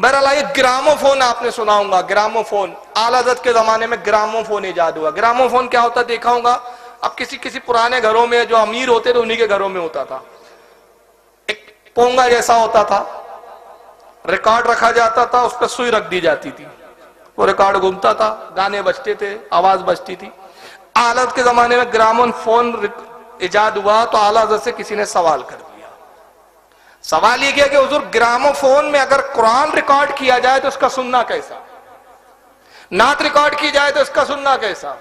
بہرحال یہ گراموفون آپ نے سنا ہوگا، گراموفون اعلی حضرت کے زمانے میں گراموفون ایجاد ہوا۔ گراموفون کیا ہوتا دیکھا ہوگا، اب کسی پرانے گھروں میں جو امیر ہوتے تھے انہی کے گھروں میں ہوتا تھا، ایک پونگا جیسا ہوتا تھا، ریکارڈ رکھا جاتا تھا، اس پہ سوئی رکھ دی جاتی تھی، وہ ریکارڈ گھومتا تھا، گانے بجتے تھے، آواز بجتی تھی۔ اعلی حضرت کے زمانے میں گراموفون ایجاد ہوا تو اعلی حضرت سے کسی نے سوال کر دیا۔ سوال یہ کیا کہ حضور گراموفون میں اگر قرآن ریکارڈ کیا جائے تو اس کا سننا کیسا، نعت ریکارڈ کی جائے تو اس کا سننا کیسا؟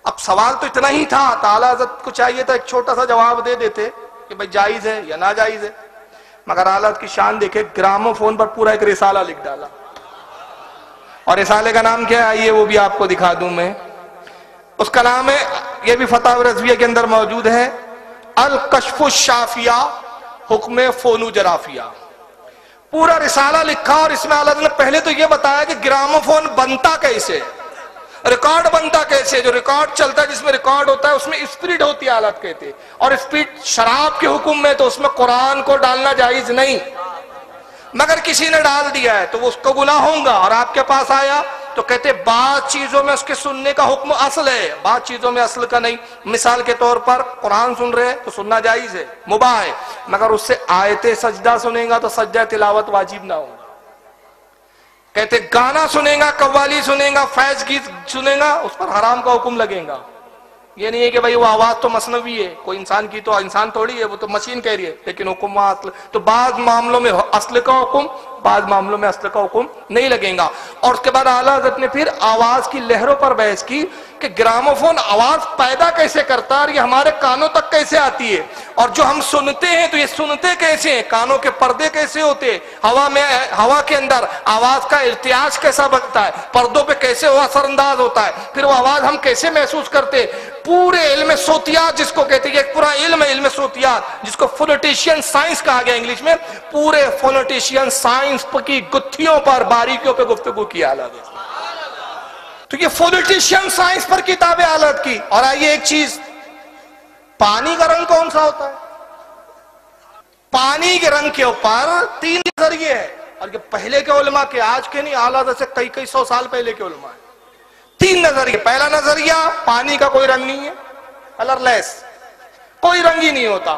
اب سوال تو اتنا ہی تھا، اعلی حضرت کو چاہیے تھا ایک چھوٹا سا جواب دے دیتے کہ بھائی جائز ہے یا ناجائز ہے، مگر اعلی حضرت کی شان دیکھے، گراموفون پر پورا ایک رسالہ لکھ ڈالا۔ اور رسالے کا نام کیا ہے آئیے وہ بھی آپ کو دکھا دوں میں، اس کا نام ہے، یہ بھی فتاوی رضویہ کے اندر موجود ہے، الکشف الشافیہ حکم فونو جرافیہ، پورا رسالہ لکھا۔ اور اس میں اعلی حضرت نے پہلے تو یہ بتایا کہ گراموفون بنتا کیسے، ریکارڈ بنتا کیسے، جو ریکارڈ چلتا ہے جس میں ریکارڈ ہوتا ہے اس میں اسپیڈ ہوتی ہے اعلی حضرت کہتے، اور اسپیڈ شراب کے حکم میں تو اس میں قرآن کو ڈالنا جائز نہیں، مگر کسی نے ڈال دیا ہے تو وہ اس کو گناہ ہوگا۔ اور آپ کے پاس آیا تو کہتے بعض چیزوں میں اس کے سننے کا حکم اصل ہے، بعض چیزوں میں اصل کا نہیں۔ مثال کے طور پر قرآن سن رہے تو سننا جائز ہے، مباح ہے، مگر اس سے آیت سجدہ سنیں گا تو سجدہ تلاوت واجب نہ ہوگا۔ کہتے گانا سنیں گا، قوالی سنیں گا، فیض گیت سنیں گا، اس پر حرام کا حکم لگیں گا۔ یہ نہیں ہے کہ بھئی وہ آواز تو مصنوعی ہے، کوئی انسان کی تو انسان تھوڑی ہے، وہ تو مشین کہہ رہی ہے، لیکن حکم اصل تو بعض معاملوں میں اصل کا حکم، بعض معاملوں میں اصل کا حکم نہیں لگیں گا۔ اور اس کے بعد اعلیٰ حضرت نے پھر آواز کی لہروں پر بحث کی کہ گراموفون آواز پیدا کیسے کرتا ہے اور یہ ہمارے کانوں تک کیسے آتی ہے، اور جو ہم سنتے ہیں تو یہ سنتے کیسے ہیں، کانوں کے پردے کیسے ہوتے ہیں، ہوا کے اندر آواز کا ارتعاش کیسا بنتا ہے، پردوں پہ کیسے وہ اثر انداز ہوتا ہے، پھر وہ آواز ہم کیسے محسوس کرتے۔ پورے علم صوتیات جس کو کہتے ہیں، ایک پورا علم ہے علم صوتیات جس کو فونیٹیشین سائنس کہا گیا انگلش میں، پورے فونیٹیشین سائنس کی گتھیوں پر باریکیوں پہ گفتگو کی اعلیٰ حضرت۔ تو یہ فونیٹیشین سائنس پر کتابیں اعلیٰ حضرت کی۔ اور آئیے ایک چیز، پانی کا رنگ کون سا ہوتا ہے؟ پانی کے رنگ کے اوپر 3 نظریے ہیں، اور یہ پہلے کے علماء کے، آج کے نہیں، اعلیٰ حضرت سے کئی سو سال پہلے کے علماء ہیں۔ 3 نظریے۔ پہلا نظریہ، پانی کا کوئی رنگ نہیں ہے، کلر لیس، کوئی رنگ ہی نہیں ہوتا۔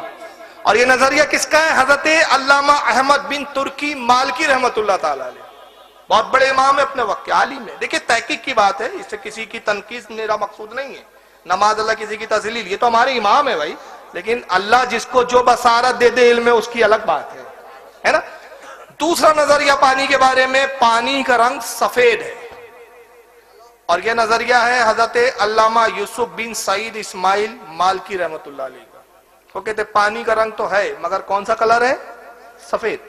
اور یہ نظریہ کس کا ہے؟ حضرت علامہ احمد بن ترکی مالکی رحمت اللہ تعالی علیہ، بہت بڑے امام ہے اپنے وقت کے، عالم ہے۔ دیکھیں تحقیق کی بات ہے، اس سے کسی کی تنقید میرا مقصود نہیں ہے، نماز اللہ کسی کی تذلیل، یہ تو ہمارے امام ہے بھائی، لیکن اللہ جس کو جو بصارت دے دے علم میں، اس کی الگ بات ہے نا۔ دوسرا نظریہ پانی کے بارے میں، پانی کا رنگ سفید ہے، اور یہ نظریہ ہے حضرت علامہ یوسف بن سعید اسماعیل مالکی رحمت اللہ علیہ کا۔ وہ کہتے پانی کا رنگ تو ہے مگر کون سا کلر ہے؟ سفید۔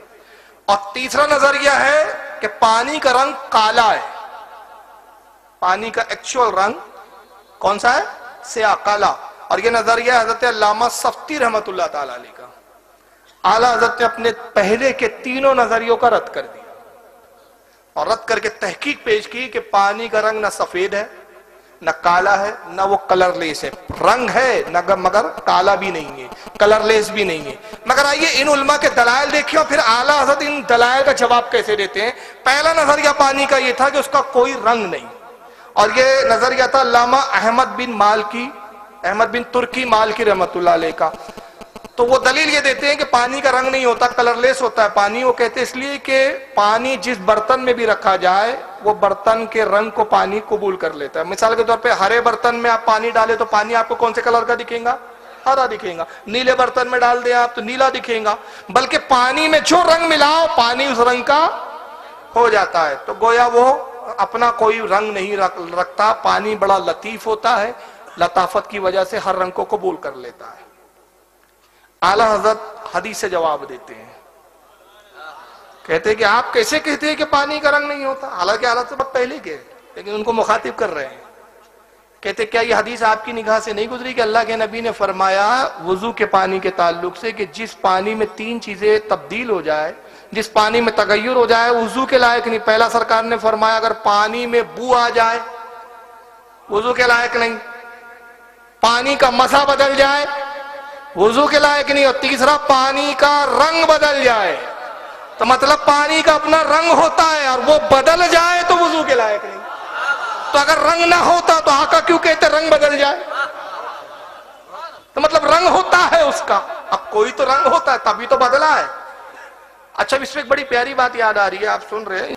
اور تیسرا نظریہ ہے کہ پانی کا رنگ کالا ہے، پانی کا ایکچوئل رنگ کون سا ہے؟ سیاہ، کالا۔ اور یہ نظریہ حضرت علامہ صفتی رحمت اللہ تعالی علیہ کا۔ اعلیٰ حضرت نے اپنے پہلے کے 3 نظریوں کا رد کر دیا، اور رد کر کے تحقیق پیش کی کہ پانی کا رنگ نہ سفید ہے، نہ کالا ہے، نہ وہ کلر لیس ہے، رنگ ہے مگر کالا بھی نہیں ہے، کلر لیس بھی نہیں ہے۔ مگر آئیے ان علماء کے دلائل دیکھیں، اور پھر اعلیٰ حضرت ان دلائل کا جواب کیسے دیتے ہیں۔ پہلا نظریہ پانی کا یہ تھا کہ اس کا کوئی رنگ نہیں، اور یہ نظریہ تھا علامہ احمد بن ترکی مالکی رحمت اللہ علیہ کا۔ تو وہ دلیل یہ دیتے ہیں کہ پانی کا رنگ نہیں ہوتا، کلر لیس ہوتا ہے پانی۔ وہ کہتے ہیں اس لیے کہ پانی جس برتن میں بھی رکھا جائے وہ برتن کے رنگ کو پانی قبول کر لیتا ہے۔ مثال کے طور پہ ہرے برتن میں آپ پانی ڈالیں تو پانی آپ کو کون سے کلر کا دکھیں گا؟ ہرا دکھیں گا۔ نیلے برتن میں ڈال دیں آپ تو نیلا دکھیں گا، بلکہ پانی میں جو رنگ ملاؤ پانی اس رنگ کا ہو جاتا ہے۔ تو گویا وہ اپنا کوئی رنگ نہیں رکھتا، پانی بڑا لطیف ہوتا ہے، لطافت کی وجہ سے ہر رنگ کو قبول کر لیتا ہے۔ اعلیٰ حضرت حدیث سے جواب دیتے ہیں، کہتے ہیں کہ آپ کیسے کہتے ہیں کہ پانی کا رنگ نہیں ہوتا، حالانکہ حالت سے بہت پہلے کے، لیکن ان کو مخاطب کر رہے ہیں۔ کہتے کیا یہ حدیث آپ کی نگاہ سے نہیں گزری کہ اللہ کے نبی نے فرمایا وضو کے پانی کے تعلق سے کہ جس پانی میں 3 چیزیں تبدیل ہو جائے، جس پانی میں تغیر ہو جائے وضو کے لائق نہیں۔ پہلا سرکار نے فرمایا اگر پانی میں بو آ جائے وضو کے لائق نہیں، پانی کا مزہ بدل جائے وضو کے لائق نہیں، اور تیسرا پانی کا رنگ بدل جائے تو مطلب پانی کا اپنا رنگ ہوتا ہے اور وہ بدل جائے تو وضو کے لائق نہیں. تو اگر رنگ نہ ہوتا تو آقا کیوں کہتے رنگ بدل جائے؟ تو مطلب رنگ ہوتا ہے اس کا. اب کوئی تو رنگ ہوتا ہے تبھی تو بدلا ہے. اچھا اس میں ایک بڑی پیاری بات یاد آ رہی ہے, آپ سن رہے ہیں.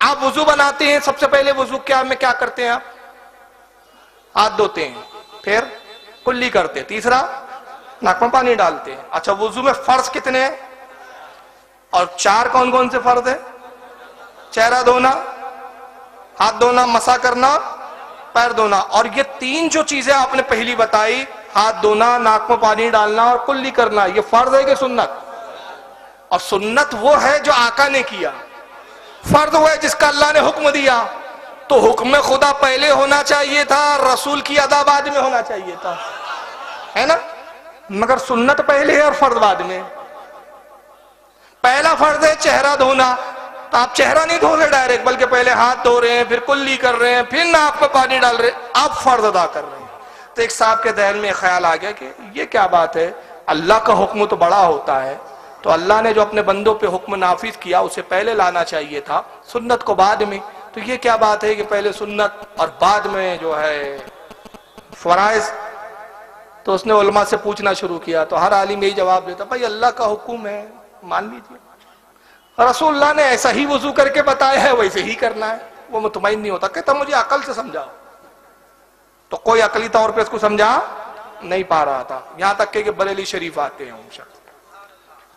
آپ وضو بناتے ہیں, سب سے پہلے وضو میں کیا کرتے ہیں؟ آپ ہاتھ دھوتے ہیں, پھر کلی کرتے ہیں, تیسرا ناک میں پانی ڈالتے ہیں. اچھا وضو میں فرض کتنے ہیں اور 4 کون کون سے فرض ہیں؟ چہرہ دھونا, ہاتھ دھونا, مسح کرنا, پیر دھونا. اور یہ 3 جو چیزیں آپ نے پہلی بتائی, ہاتھ دھونا, ناک میں پانی ڈالنا اور کلی کرنا, یہ فرض ہے کہ سنت؟ اور سنت وہ ہے جو آقا نے کیا, فرض وہ ہے جس کا اللہ نے حکم دیا. تو حکم خدا پہلے ہونا چاہیے تھا, رسول کی ادا بعد میں ہونا چاہیے تھا, ہے نا؟ مگر سنت پہلے ہے اور فرض بعد میں. پہلا فرض ہے چہرہ دھونا, تو آپ چہرہ نہیں دھو رہے ڈائریکٹ, بلکہ پہلے ہاتھ دھو رہے ہیں, پھر کلی کر رہے ہیں, پھر ناک پہ پانی ڈال رہے ہیں, آپ فرض ادا کر رہے ہیں. تو ایک صاحب کے ذہن میں خیال آ گیا کہ یہ کیا بات ہے, اللہ کا حکم تو بڑا ہوتا ہے, تو اللہ نے جو اپنے بندوں پہ حکم نافذ کیا اسے پہلے لانا چاہیے تھا, سنت کو بعد میں. تو یہ کیا بات ہے کہ پہلے سنت اور بعد میں جو ہے فرائض؟ تو اس نے علماء سے پوچھنا شروع کیا, تو ہر عالم یہی جواب دیتا, بھائی اللہ کا حکم ہے مان لیجیے, رسول اللہ نے ایسا ہی وضو کر کے بتایا ہے ویسے ہی کرنا ہے. وہ مطمئن نہیں ہوتا, کہتا مجھے عقل سے سمجھاؤ. تو کوئی عقلی طور پہ اس کو سمجھا نہیں پا رہا تھا, یہاں تک کہ بریلی شریف آتے ہیں ان شخص.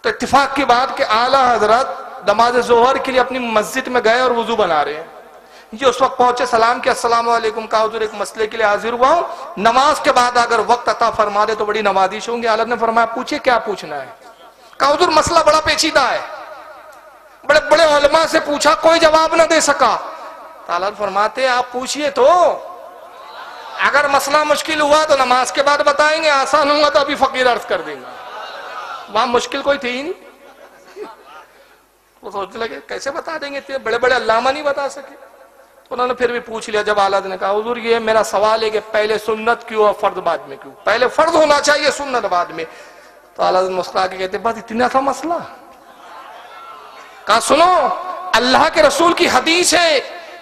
تو اتفاق کی بات کہ اعلیٰ حضرت نماز ظہر کے لیے اپنی مسجد میں گئے اور وضو بنا رہے ہیں. یہ اس وقت پہنچے, سلام کیا, السلام علیکم, کہا حضور ایک مسئلے کے لیے حاضر ہوا ہوں, نماز کے بعد اگر وقت عطا فرما دے تو بڑی نوازش ہوں گے. حضرت نے فرمایا پوچھئے کیا پوچھنا ہے؟ کہا حضور مسئلہ بڑا پیچیدہ ہے, بڑے بڑے علماء سے پوچھا کوئی جواب نہ دے سکا. حضرت فرماتے آپ پوچھئے تو, اگر مسئلہ مشکل ہوا تو نماز کے بعد بتائیں گے, آسان ہوا تو ابھی فقیر عرض کر دیں گے. وہاں مشکل کوئی تھی ہی نہیں. وہ سوچنے لگے کیسے بتا دیں گے, اتنے بڑے بڑے علامہ نہیں بتا سکے. تو انہوں نے پھر بھی پوچھ لیا. جب اعلیٰ نے کہا حضور یہ میرا سوال ہے کہ پہلے سنت کیوں اور فرض بعد میں کیوں؟ پہلے فرض ہونا چاہیے, سنت بعد میں. تو اعلیٰ مسکرا کے کہتے بس اتنا تھا مسئلہ؟ کہا سنو, اللہ کے رسول کی حدیث ہے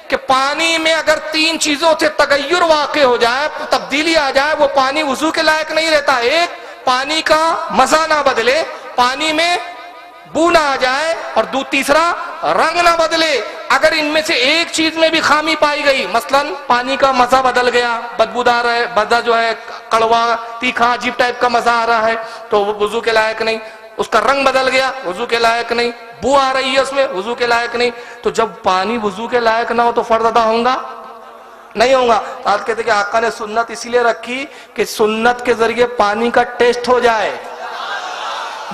کہ پانی میں اگر 3 چیزوں سے تغیر واقع ہو جائے, تبدیلی آ جائے, وہ پانی وضو کے لائق نہیں رہتا. ایک, پانی کا مزہ نہ بدلے, پانی میں بو نہ آ جائے, اور تیسرا رنگ نہ بدلے. اگر ان میں سے ایک چیز میں بھی خامی پائی گئی, مثلا پانی کا مزہ بدل گیا, بدبودار ہے, مزہ جو ہے کڑوا تیکھا عجیب ٹائپ کا مزہ آ رہا ہے, تو وہ وضو کے لائق نہیں. اس کا رنگ بدل گیا, وضو کے لائق نہیں. بو آ رہی ہے اس میں, وضو کے لائق نہیں. تو جب پانی وضو کے لائق نہ ہو تو فرض ادا ہوگا نہیں ہوگا. آج کہتے ہیں کہ آقا نے سنت اسی لیے رکھی کہ سنت کے ذریعے پانی کا ٹیسٹ ہو جائے.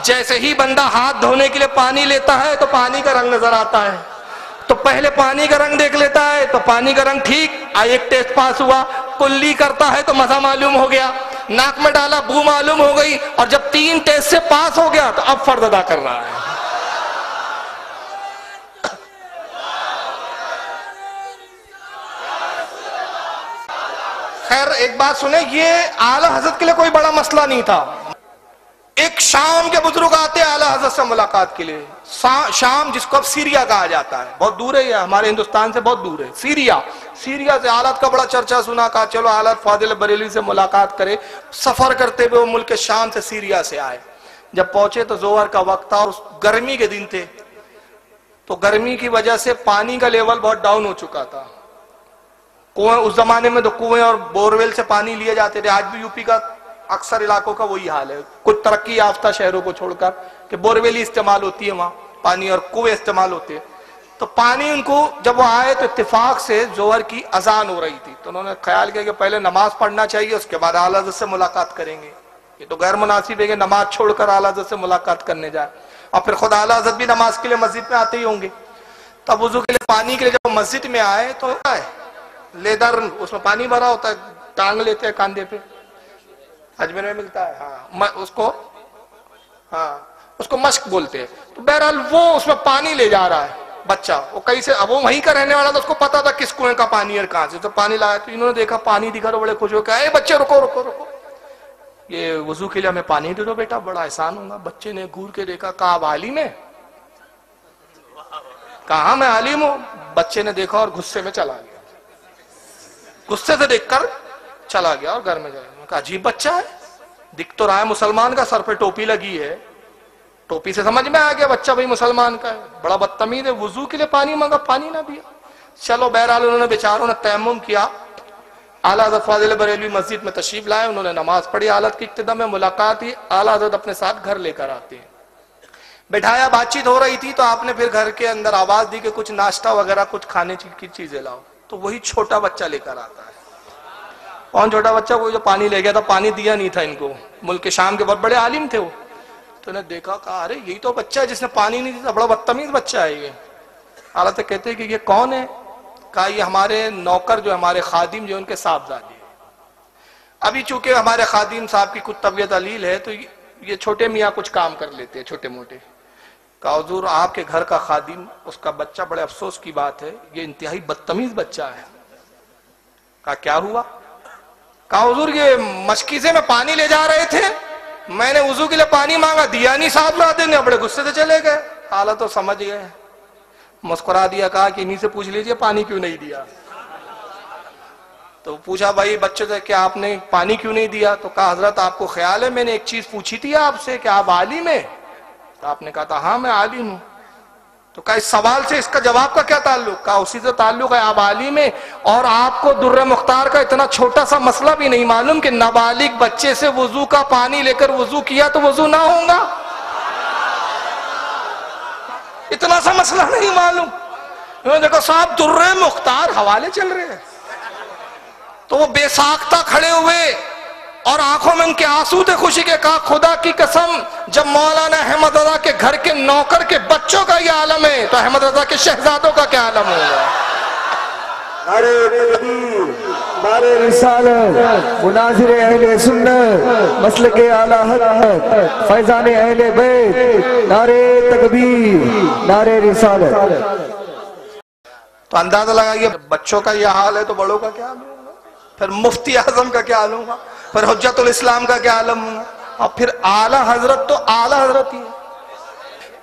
جیسے ہی بندہ ہاتھ دھونے کے لیے پانی لیتا ہے تو پانی کا رنگ نظر آتا ہے, تو پہلے پانی کا رنگ دیکھ لیتا ہے, تو پانی کا رنگ ٹھیک, ایک ٹیسٹ پاس ہوا. کلی کرتا ہے تو مزہ معلوم ہو گیا, ناک میں ڈالا بو معلوم ہو گئی, اور جب 3 ٹیسٹ سے پاس ہو گیا تو اب فرض ادا کر رہا ہے. خیر ایک بات سنیں, یہ اعلیٰ حضرت کے لیے کوئی بڑا مسئلہ نہیں تھا. ایک شام کے بزرگ آتے اعلیٰ حضرت سے ملاقات کے لیے. شام جس کو اب سیریا کہا جاتا ہے, بہت دور ہے, یہ ہمارے ہندوستان سے بہت دور ہے. سیریا سے حالات کا بڑا چرچا سنا, کہا چلو حالات فاضل بریلی سے ملاقات کرے. سفر کرتے ہوئے وہ ملک شام سے سیریا سے آئے. جب پہنچے تو ظہر کا وقت تھا, اور گرمی کے دن تھے, تو گرمی کی وجہ سے پانی کا لیول بہت ڈاؤن ہو چکا تھا. کنویں اس زمانے میں تو کنویں اور بورویل سے پانی لیے جاتے تھے. آج بھی یو پی کا اکثر علاقوں کا وہی حال ہے, کچھ ترقی یافتہ شہروں کو چھوڑ کر, کہ بورویل ہی استعمال ہوتی ہے وہاں پانی, اور کنویں استعمال ہوتے ہیں. تو پانی ان کو جب وہ آئے تو اتفاق سے ظہر کی اذان ہو رہی تھی, تو انہوں نے خیال کیا کہ پہلے نماز پڑھنا چاہیے, اس کے بعد اعلیٰ حضرت سے ملاقات کریں گے. یہ تو غیر مناسب ہے کہ نماز چھوڑ کر اعلیٰ حضرت سے ملاقات کرنے جائے, اور پھر خود اعلیٰ حضرت بھی نماز کے لیے مسجد میں آتے ہی ہوں گے. تب وضو کے لیے پانی کے لیے جب مسجد میں آئے تو لیدر اس میں پانی بھرا ہوتا ہے, ٹانگ لیتے ہیں کاندھے پہ, اجمیر میں ملتا ہے, ہاں اس کو مشک بولتے ہیں. تو بہرحال وہ اس میں پانی لے جا رہا ہے بچہ, وہ کہیں سے, اب وہ وہیں کا رہنے والا تھا, اس کو پتا تھا کس کنویں کا پانی اور کہاں سے. تو پانی لایا, تو انہوں نے دیکھا پانی دکھا تو بڑے خوش ہو کے, اے بچے رکو رکو رکو, یہ وضو کے لیے ہمیں پانی دے دو بیٹا, بڑا احسان ہوگا. بچے نے گور کے دیکھا, کہا اب عالم ہے, کہا میں عالم ہوں. بچے نے دیکھا اور غصے میں چلا گیا, غصے سے دیکھ کر چلا گیا اور گھر میں گیا. کہا عجیب بچہ ہے, دکھ تو رہا ہے مسلمان کا, سر پہ ٹوپی لگی ہے, ٹوپی سے سمجھ میں آ گیا بچہ بھائی مسلمان کا ہے, بڑا بدتمیز ہے, وضو کے لیے پانی مانگا پانی نہ دیا. چلو بہرحال انہوں نے بیچاروں نے تیمم کیا, اعلیٰ حضرت فاضل بریلوی مسجد میں تشریف لائے, انہوں نے نماز پڑھی, حالت کی ابتدا میں ملاقات ہوئی, اعلیٰ حضرت اپنے ساتھ گھر لے کر آتے ہیں. بٹھایا, بات چیت ہو رہی تھی, تو آپ نے پھر گھر کے اندر آواز دی کہ کچھ ناشتہ وغیرہ کچھ کھانے کی چیزیں لاؤ. تو وہی چھوٹا بچہ لے کر آتا ہے. کون چھوٹا بچہ؟ وہ جو پانی لے گیا تھا, پانی دیا نہیں تھا ان کو, ملک شام کے بہت بڑے عالم تھے وہ. تو انہیں دیکھا, کہا ارے یہی تو بچہ ہے جس نے پانی نہیں دیا, بڑا بدتمیز بچہ ہے یہ. حالت کہتے ہیں کہ یہ کون ہے؟ کہا یہ ہمارے نوکر جو ہمارے خادم جو ان کے صاحبزادے. ابھی چونکہ ہمارے خادم صاحب کی کچھ طبیعت علیل ہے تو یہ چھوٹے میاں کچھ کام کر لیتے ہیں چھوٹے موٹے. کہا حضور آپ کے گھر کا خادم, اس کا بچہ, بڑے افسوس کی بات ہے, یہ انتہائی بدتمیز بچہ ہے. کہا کیا ہوا؟ کہا حضور یہ مشکیزے میں پانی لے جا رہے تھے, میں نے وضو کے لیے پانی مانگا, دیا نہیں صاحبزادے نے, بڑے غصے سے چلے گئے. حالت تو سمجھ گئے, مسکرا دیا, کہا کہ انہی سے پوچھ لیجئے پانی کیوں نہیں دیا. تو پوچھا بھائی بچے سے کہ آپ نے پانی کیوں نہیں دیا؟ تو کہا حضرت آپ کو خیال ہے میں نے ایک چیز پوچھی تھی آپ سے کہ آپ عالم ہیں؟ تو آپ نے کہا تھا ہاں میں عالم ہوں. تو کہا اس سوال سے اس کا جواب کا کیا تعلق؟ کہا اسی سے تعلق ہے, آپ عالم ہیں اور آپ کو در مختار کا اتنا چھوٹا سا مسئلہ بھی نہیں معلوم کہ نابالغ بچے سے وضو کا پانی لے کر وضو کیا تو وضو نہ ہوگا, اتنا سا مسئلہ نہیں معلوم. دیکھو صاحب در مختار حوالے چل رہے ہیں, تو وہ بے ساختہ کھڑے ہوئے اور آنکھوں میں ان کے آنسو تھے خوشی کے. کہا خدا کی قسم جب مولانا احمد رضا کے گھر کے نوکر کے بچوں کا یہ عالم ہے تو احمد رضا کے شہزادوں کا کیا عالم ہوگا. نعرہ تکبیر, نعرہ رسالت, مناظر اہل سنت, مسلک اعلی حضرت, فیضان اہل بیت, نعرہ تکبیر, نعرہ رسالت. تو اندازہ لگائیے بچوں کا یہ حال ہے تو بڑوں کا کیا حال ہوگا, پھر مفتی اعظم کا کیا حال ہوگا, پھر حجت الاسلام کا کیا عالم ہوگا, اور پھر اعلیٰ حضرت تو اعلیٰ حضرت ہی ہے.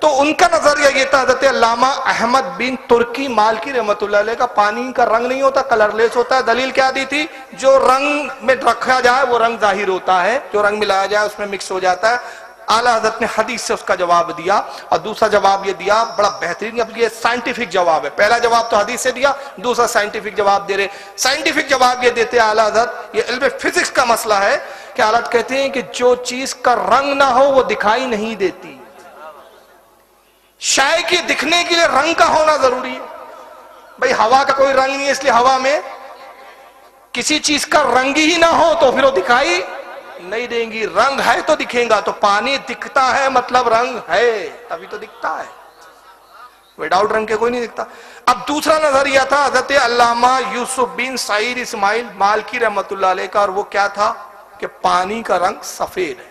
تو ان کا نظریہ یہ تھا, حضرت علامہ احمد بن ترکی مالکی رحمۃ اللہ علیہ کا, پانی کا رنگ نہیں ہوتا, کلر لیس ہوتا ہے. دلیل کیا دی تھی؟ جو رنگ میں رکھا جائے وہ رنگ ظاہر ہوتا ہے, جو رنگ ملایا جائے اس میں مکس ہو جاتا ہے. اعلیٰ حضرت نے حدیث سے اس کا جواب دیا, اور دوسرا جواب یہ دیا, بڑا بہترین, اب یہ سائنٹیفک جواب ہے. پہلا جواب تو حدیث سے دیا, دوسرا سائنٹیفک جواب دے رہے. سائنٹیفک جواب یہ دیتے ہیں اعلیٰ حضرت, یہ علم فزکس کا مسئلہ ہے کہ اعلیٰ حضرت کہتے ہیں کہ جو چیز کا رنگ نہ ہو وہ دکھائی نہیں دیتی. شے کے دکھنے کے لیے رنگ کا ہونا ضروری ہے. بھئی ہوا کا کوئی رنگ نہیں ہے, اس لیے ہوا میں کسی چیز کا رنگ ہی نہ ہو تو پھر وہ دکھائی نہیں دیں گی. رنگ ہے تو دکھیں گا, تو پانی دکھتا ہے مطلب رنگ ہے, تبھی تو دکھتا ہے, ویڈاؤٹ رنگ کے کوئی نہیں دکھتا. اب دوسرا نظریہ تھا حضرت علامہ یوسف بن سعید اسماعیل مالکی رحمۃ اللہ علیہ کا, اور وہ کیا تھا کہ پانی کا رنگ سفید ہے.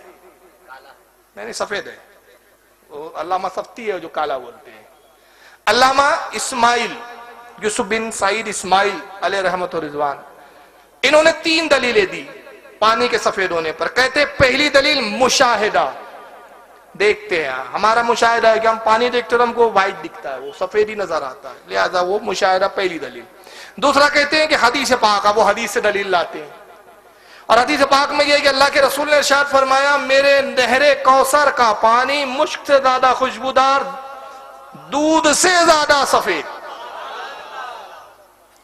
نہیں سفید ہے, وہ علامہ سفتی ہے جو کالا بولتے ہیں. علامہ اسماعیل یوسف بن سعید اسماعیل علیہ رحمت و رضوان, انہوں نے 3 دلیلیں دی پانی کے سفید ہونے پر. کہتے پہلی دلیل مشاہدہ, دیکھتے ہیں, ہمارا مشاہدہ ہے کہ ہم پانی دیکھتے تو ہم کو وائٹ دکھتا ہے, وہ سفید ہی نظر آتا ہے, لہذا وہ مشاہدہ پہلی دلیل. دوسرا کہتے ہیں کہ حدیث پاک, وہ حدیث سے دلیل لاتے ہیں, اور حدیث پاک میں یہ کہ اللہ کے رسول نے ارشاد فرمایا میرے نہر کوثر کا پانی مشک سے زیادہ خوشبودار, دودھ سے زیادہ سفید,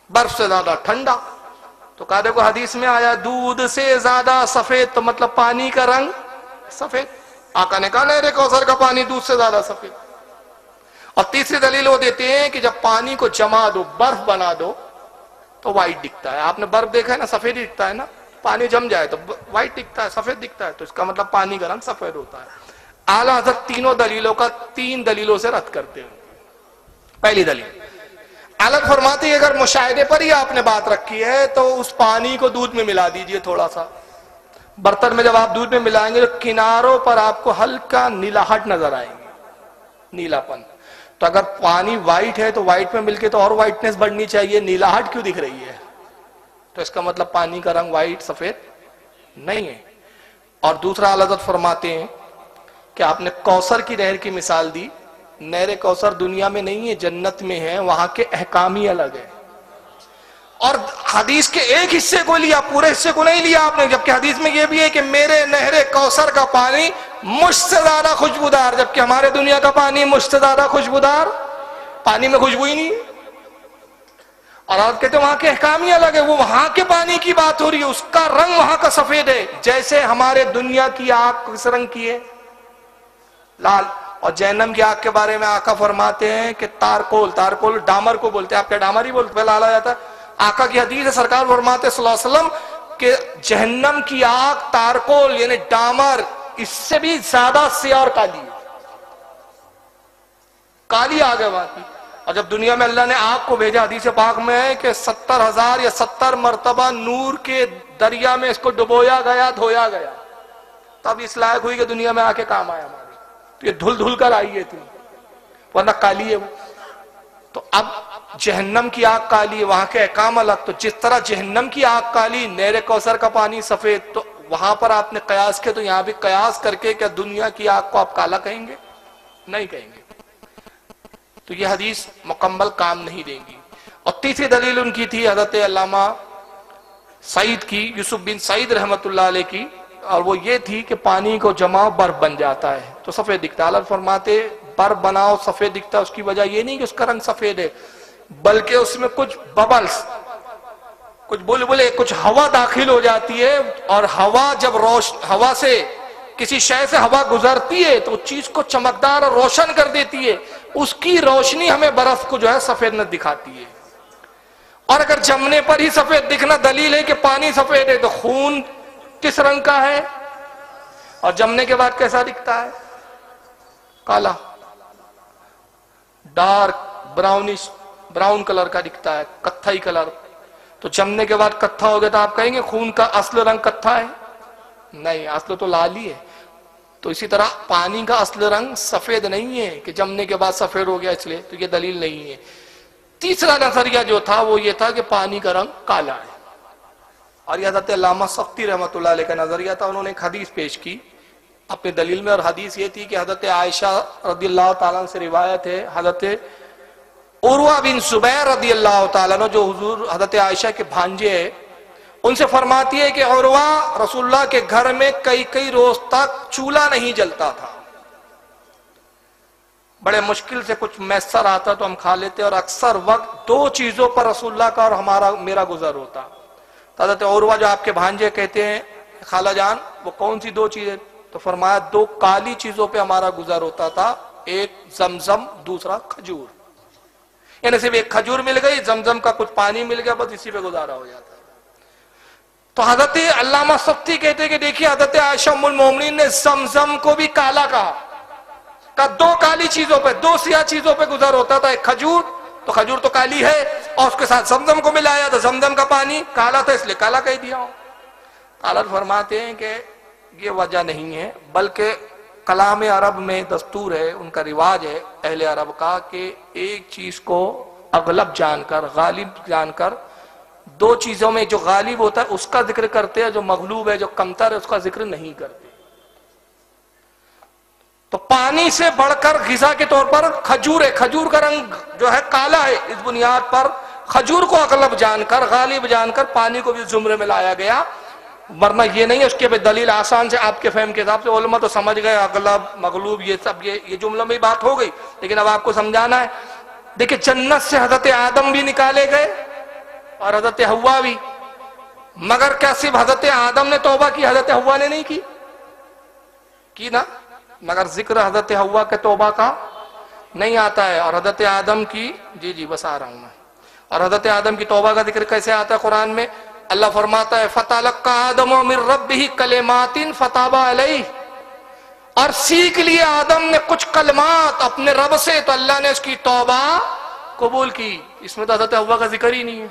برف سے زیادہ ٹھنڈا. تو کہا دیکھو حدیث میں آیا دودھ سے زیادہ سفید, تو مطلب پانی کا رنگ سفید. آقا نے کہا نہر کوثر کا پانی دودھ سے زیادہ سفید. اور تیسری دلیل وہ دیتے ہیں کہ جب پانی کو جما دو, برف بنا دو تو وائٹ دکھتا ہے. آپ نے برف دیکھا ہے نا, سفید ہی دکھتا ہے نا, پانی جم جائے تو وائٹ دکھتا ہے, سفید دکھتا ہے, تو اس کا مطلب پانی کا رنگ سفید ہوتا ہے. اعلیٰ حضرت تینوں دلیلوں کا 3 دلیلوں سے رد کرتے ہیں. پہلی دلیل اعلیٰ فرماتے ہیں اگر مشاہدے پر ہی آپ نے بات رکھی ہے تو اس پانی کو دودھ میں ملا دیجئے, تھوڑا سا برتن میں جب آپ دودھ میں ملائیں گے تو کناروں پر آپ کو ہلکا نیلاہٹ نظر آئیں گے, نیلا پن. تو اگر پانی وائٹ ہے تو وائٹ میں مل کے تو اور وائٹنس بڑھنی چاہیے, نیلاہٹ کیوں دکھ رہی ہے؟ تو اس کا مطلب پانی کا رنگ وائٹ سفید نہیں ہے. اور دوسرا اعلیٰ حضرت فرماتے ہیں کہ آپ نے کوثر کی نہر کی مثال دی, نہر کوثر دنیا میں نہیں ہے، جنت میں ہے، وہاں کے احکام ہی الگ ہے۔ اور حدیث کے ایک حصے کو لیا، پورے حصے کو نہیں لیا آپ نے، جبکہ حدیث میں یہ بھی ہے کہ میرے نہر کوثر کا پانی مجھ سے زیادہ خوشبودار، جبکہ ہمارے دنیا کا پانی مجھ سے زیادہ خوشبودار، پانی میں خوشبو ہی نہیں ہے۔ اور آپ کہتے ہیں وہاں کے احکام ہی الگ ہے، وہ وہاں کے پانی کی بات ہو رہی ہے، اس کا رنگ وہاں کا سفید ہے، جیسے ہمارے دنیا کی آگ کس رنگ کی ہے؟ لال۔ اور جہنم کی آگ کے بارے میں آقا فرماتے ہیں کہ تارکول ڈامر کو بولتے ہیں، آپ کیا ڈامر ہی بولتے پہلے لالا جاتا ہے؟ آقا کی حدیث ہے، سرکار فرماتے ہیں صلی اللہ علیہ وسلم کہ جہنم کی آگ تارکول یعنی ڈامر اس سے بھی زیادہ سیاہ اور کالی ہے، کالی آگ ہے وہاں کی۔ اور جب دنیا میں اللہ نے آگ کو بھیجا، حدیث پاک میں ہے کہ 70,000 یا 70 مرتبہ نور کے دریا میں اس کو ڈبویا گیا، دھویا گیا، تب اس لائق ہوئی کہ دنیا میں آ کے کام آیا ہمارے۔ تو یہ دھل دھل کر آئی ہے تھی، ورنہ کالی ہے وہ۔ تو اب جہنم کی آگ کالی ہے، وہاں کے احکام الگ۔ تو جس طرح جہنم کی آگ کالی، نہر کوثر کا پانی سفید، تو وہاں پر آپ نے قیاس کیا، تو یہاں بھی قیاس کر کے کیا دنیا کی آگ کو آپ کالا کہیں گے؟ نہیں کہیں گے۔ تو یہ حدیث مکمل کام نہیں دیں گی۔ اور تیسری دلیل ان کی تھی حضرت علامہ سعید کی، یوسف بن سعید رحمت اللہ علیہ کی، اور وہ یہ تھی کہ پانی کو جماؤ برف بن جاتا ہے تو سفید دکھتا ہے۔ اللہ فرماتے برف بناؤ سفید دکھتا ہے، اس کی وجہ یہ نہیں کہ اس کا رنگ سفید ہے، بلکہ اس میں کچھ ببلز، کچھ بلبلے، کچھ ہوا داخل ہو جاتی ہے، اور ہوا جب ہوا سے کسی شے سے ہوا گزرتی ہے تو اس چیز کو چمکدار اور روشن کر دیتی ہے، اس کی روشنی ہمیں برف کو جو ہے سفید نہ دکھاتی ہے۔ اور اگر جمنے پر ہی سفید دکھنا دلیل ہے کہ پانی سفید ہے، تو خون کس رنگ کا ہے اور جمنے کے بعد کیسا دکھتا ہے؟ کالا، ڈارک براؤن کلر کا دکھتا ہے، کتھائی کلر۔ تو جمنے کے بعد کتھا ہو گیا تو آپ کہیں گے خون کا اصل رنگ کتھا ہے؟ نہیں، اصل تو لال ہی ہے۔ تو اسی طرح پانی کا اصل رنگ سفید نہیں ہے کہ جمنے کے بعد سفید ہو گیا اس لیے، تو یہ دلیل نہیں ہے۔ تیسرا نظریہ جو تھا وہ یہ تھا کہ پانی کا رنگ کالا ہے، اور یہ حضرت علامہ سختی رحمت اللہ علیہ کا نظریہ تھا۔ انہوں نے ایک حدیث پیش کی اپنے دلیل میں، اور حدیث یہ تھی کہ حضرت عائشہ رضی اللہ تعالیٰ عنہ سے روایت ہے، حضرت عروہ بن زبیر رضی اللہ تعالیٰ عنہ جو حضور حضرت عائشہ کے بھانجے ہیں، ان سے فرماتی ہے کہ عروہ رسول اللہ کے گھر میں کئی روز تک چولہا نہیں جلتا تھا، بڑے مشکل سے کچھ میسر آتا تو ہم کھا لیتے، اور اکثر وقت دو چیزوں پر رسول اللہ کا اور میرا گزر ہوتا۔ حضرت عروہ جو آپ کے بھانجے کہتے ہیں خالہ جان، وہ کون سی دو چیزیں؟ تو فرمایا دو کالی چیزوں پہ ہمارا گزر ہوتا تھا، ایک زمزم، دوسرا کھجور، یعنی صرف ایک کھجور مل گئی، زمزم کا کچھ پانی مل گیا، بس اسی پہ گزارا ہو جاتا ہے۔ تو حضرت علامہ سختی کہتے ہیں کہ دیکھیے حضرت عائشہ ام المومنین نے زمزم کو بھی کالا کہا، دو کالی چیزوں پہ، دو سیاہ چیزوں پہ گزر ہوتا تھا، ایک کھجور، تو کھجور تو کالی ہے، اور اس کے ساتھ زمزم کو ملایا تو زمزم کا پانی کالا تھا، اس لیے کالا کہہ دیا ہوں۔ حضرت فرماتے ہیں کہ یہ وجہ نہیں ہے، بلکہ کلام عرب میں دستور ہے، ان کا رواج ہے اہل عرب کا، کہ ایک چیز کو اغلب جان کر، غالب جان کر، دو چیزوں میں جو غالب ہوتا ہے اس کا ذکر کرتے ہیں، جو مغلوب ہے، جو کمتر ہے، اس کا ذکر نہیں کرتے۔ تو پانی سے بڑھ کر غذا کے طور پر کھجور ہے، کھجور کا رنگ جو ہے کالا ہے، اس بنیاد پر کھجور کو اغلب جان کر، غالب جان کر پانی کو بھی زمرے میں لایا گیا، ورنہ یہ نہیں ہے۔ اس کے دلیل آسان سے آپ کے فہم کے حساب سے علماء تو سمجھ گئے، اغلب، مغلوب، یہ سب یہ جملوں میں بات ہو گئی، لیکن اب آپ کو سمجھانا ہے۔ دیکھیں جنت سے حضرت آدم بھی نکالے گئے اور حضرت حوا بھی، مگر کیا صرف حضرت آدم نے توبہ کی، حضرت حوا نے نہیں کی نا، مگر ذکر حضرت حوا کے توبہ کا نہیں آتا ہے، اور حضرت آدم کی، جی بس آ رہا ہوں میں، اور حضرت آدم کی توبہ کا ذکر کیسے آتا ہے قرآن میں؟ اللہ فرماتا ہے فَتَلَقَّى آدَمُ مِن رَبِّهِ كَلِمَاتٍ فَتَابَ عَلَيْهِ، اور سیکھ لیے آدم نے کچھ کلمات اپنے رب سے، تو اللہ نے اس کی توبہ قبول کی۔ اس میں تو حضرت حوا کا ذکر ہی نہیں ہے،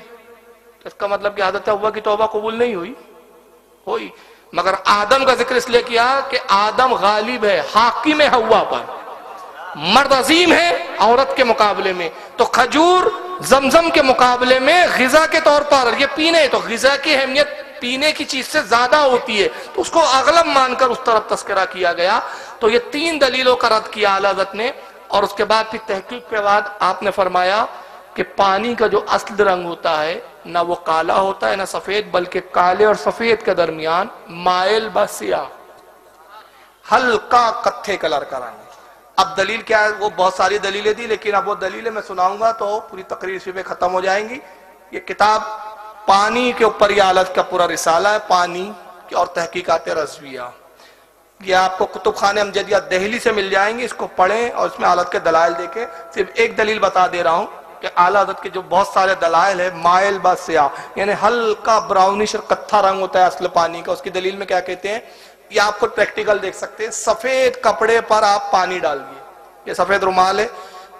اس کا مطلب کہ حضرت حوا کی توبہ قبول نہیں ہوئی، مگر آدم کا ذکر اس لیے کیا کہ آدم غالب ہے، حاکم ہے حوا پر، مرد عظیم ہے عورت کے مقابلے میں۔ تو کھجور زمزم کے مقابلے میں غذا کے طور پر، یہ پینے، تو غذا کی اہمیت پینے کی چیز سے زیادہ ہوتی ہے، تو اس کو اغلب مان کر اس طرف تذکرہ کیا گیا۔ تو یہ تین دلیلوں کا رد کیا اعلی حضرت نے، اور اس کے بعد پھر تحقیق کے بعد آپ نے فرمایا کہ پانی کا جو اصل رنگ ہوتا ہے نہ وہ کالا ہوتا ہے نہ سفید، بلکہ کالے اور سفید کے درمیان مائل بسیاہ ہلکا کتھے کلر کا رنگ۔ اب دلیل کیا ہے؟ وہ بہت ساری دلیلیں دی، لیکن اب وہ دلیلیں میں سناؤں گا تو پوری تقریر اسی پہ ختم ہو جائیں گی۔ یہ کتاب پانی کے اوپر یہ آلت کا پورا رسالہ ہے، پانی کی اور تحقیقات رضویہ۔ یہ آپ کو کتب خانے امجدیہ دہلی سے مل جائیں گے، اس کو پڑھیں اور اس میں آلت کے دلائل دیکھیں۔ صرف ایک دلیل بتا دے رہا ہوں کہ اعلیٰ حضرت کے جو بہت سارے دلائل ہیں، مائل با سیاہ یعنی ہلکا براؤنش اور کتھا رنگ ہوتا ہے اصل پانی کا، اس کی دلیل میں کیا کہتے ہیں؟ یہ آپ کو پریکٹیکل دیکھ سکتے ہیں۔ سفید کپڑے پر آپ پانی ڈال دیے، یہ سفید رومال ہے،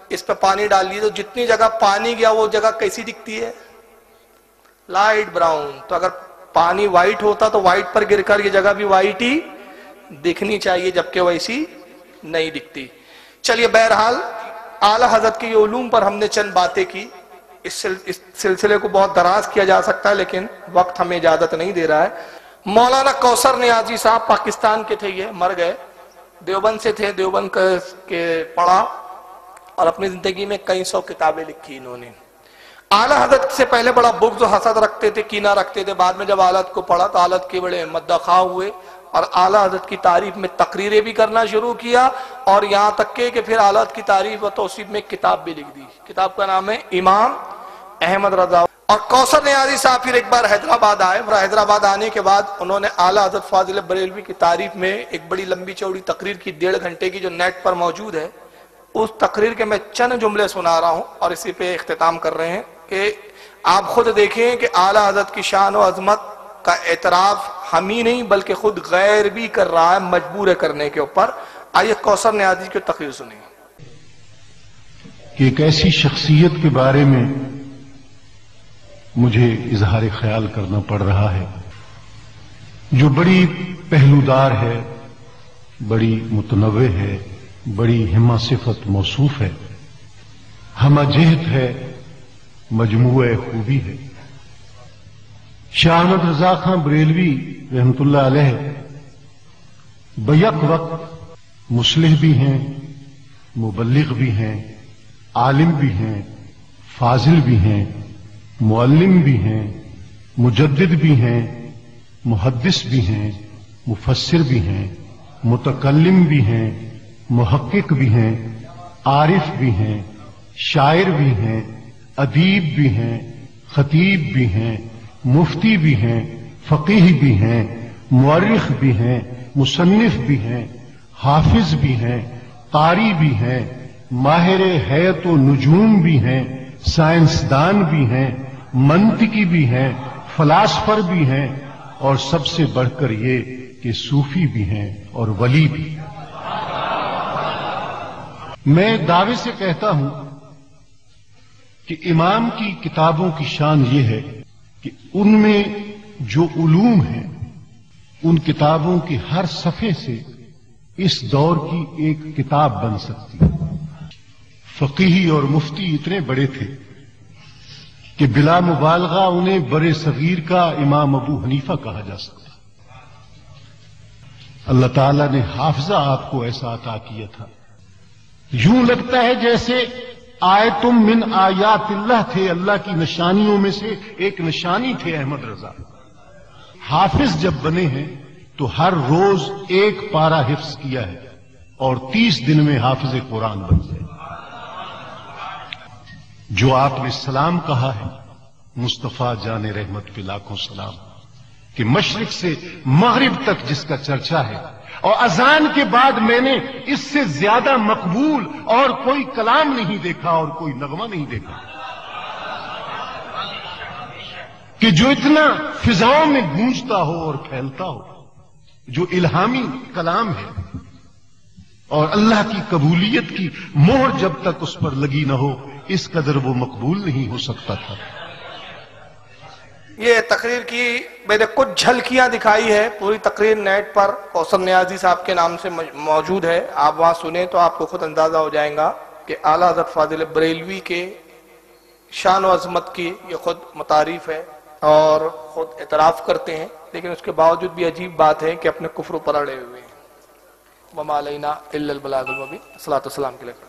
اس پہ پانی ڈال دیے تو جتنی جگہ پانی گیا وہ جگہ کیسی دکھتی ہے؟ Light brown. تو اگر پانی وائٹ ہوتا تو وائٹ پر گر کر یہ جگہ بھی وائٹ ہی دکھنی چاہیے، جبکہ ویسی نہیں دکھتی۔ چلیے بہرحال اعلیٰ حضرت کے یہ علوم پر ہم نے چند باتیں کی۔ اس سلسلے کو بہت دراز کیا جا سکتا ہے لیکن وقت ہمیں اجازت نہیں دے رہا ہے۔ مولانا کوثر نیازی صاحب پاکستان کے تھے، یہ مر گئے، دیوبند سے تھے، دیوبند کے پڑھا اور اپنی زندگی میں کئی سو کتابیں لکھی انہوں نے۔ اعلیٰ حضرت سے پہلے بڑا بغض و حسد رکھتے تھے، کینہ رکھتے تھے، بعد میں جب حالت کو پڑھا تو حالت کے بڑے مدخواہ ہوئے اور اعلیٰ حضرت کی تعریف میں تقریریں بھی کرنا شروع کیا، اور یہاں تک کہ پھر اعلیٰ حضرت کی تعریف و توصیف میں کتاب بھی لکھ دی۔ کتاب کا نام ہے امام احمد رضا۔ اور کوثر نیازی صاحب پھر ایک بار حیدرآباد آئے، اور حیدرآباد آنے کے بعد انہوں نے اعلیٰ حضرت فاضل بریلوی کی تعریف میں ایک بڑی لمبی چوڑی تقریر کی، 1.5 گھنٹے کی، جو نیٹ پر موجود ہے۔ اس تقریر کے میں چند جملے سنا رہا ہوں اور اسی پہ اختتام کر رہے ہیں کہ آپ خود دیکھیں کہ اعلیٰ حضرت کی شان و عظمت کا اعتراف ہم ہی نہیں بلکہ خود غیر بھی کر رہا ہے، مجبور ہے کرنے کے اوپر۔ آئیے کوثر نیازی کی تقریر سنیں۔ کہ ایک ایسی شخصیت کے بارے میں مجھے اظہار خیال کرنا پڑ رہا ہے جو بڑی پہلودار ہے، بڑی متنوع ہے، بڑی ہمہ صفت موصوف ہے، ہمہ جہت ہے، مجموعہ خوبی ہے۔ شاہ احمد رضا خان بریلوی رحمت اللہ علیہ بیک وقت مصلح بھی ہیں، مبلغ بھی ہیں، عالم بھی ہیں، فاضل بھی ہیں، معلم بھی ہیں، مجدد بھی ہیں، محدث بھی ہیں، مفسر بھی ہیں، متکلم بھی ہیں، محقق بھی ہیں، عارف بھی ہیں، شاعر بھی ہیں، ادیب بھی ہیں، خطیب بھی ہیں، مفتی بھی ہیں، فقیہ بھی ہیں، مورخ بھی ہیں، مصنف بھی ہیں، حافظ بھی ہیں، قاری بھی ہیں، ماہر حیات و نجوم بھی ہیں، سائنسدان بھی ہیں، منطقی بھی ہیں، فلاسفر بھی ہیں، اور سب سے بڑھ کر یہ کہ صوفی بھی ہیں اور ولی بھی۔ میں دعوے سے کہتا ہوں کہ امام کی کتابوں کی شان یہ ہے کہ ان میں جو علوم ہیں ان کتابوں کی ہر صفحے سے اس دور کی ایک کتاب بن سکتی ہے۔ فقیہ اور مفتی اتنے بڑے تھے کہ بلا مبالغہ انہیں برے صغیر کا امام ابو حنیفہ کہا جا سکتا۔ اللہ تعالیٰ نے حافظہ آپ کو ایسا عطا کیا تھا، یوں لگتا ہے جیسے آیتم من آیات اللہ تھے، اللہ کی نشانیوں میں سے ایک نشانی تھے احمد رضا۔ حافظ جب بنے ہیں تو ہر روز ایک پارہ حفظ کیا ہے اور 30 دن میں حافظ قرآن بن گئے۔ جو آپ نے سلام کہا ہے مصطفیٰ جان رحمت پہ لاکھوں سلام، کہ مشرق سے مغرب تک جس کا چرچا ہے، اور اذان کے بعد میں نے اس سے زیادہ مقبول اور کوئی کلام نہیں دیکھا اور کوئی نغمہ نہیں دیکھا کہ جو اتنا فضاؤں میں گونجتا ہو اور پھیلتا ہو، جو الہامی کلام ہے اور اللہ کی قبولیت کی مہر جب تک اس پر لگی نہ ہو اس قدر وہ مقبول نہیں ہو سکتا تھا۔ یہ تقریر کی میں نے کچھ جھلکیاں دکھائی ہے، پوری تقریر نیٹ پر کوثر نیازی صاحب کے نام سے موجود ہے، آپ وہاں سنیں تو آپ کو خود اندازہ ہو جائے گا کہ اعلیٰ حضرت فاضل بریلوی کے شان و عظمت کی یہ خود متعارف ہے اور خود اعتراف کرتے ہیں، لیکن اس کے باوجود بھی عجیب بات ہے کہ اپنے کفر پر اڑے ہوئے ہیں۔ وما علینا الا البلاغ المبین۔ صلاۃ والسلام کے لیے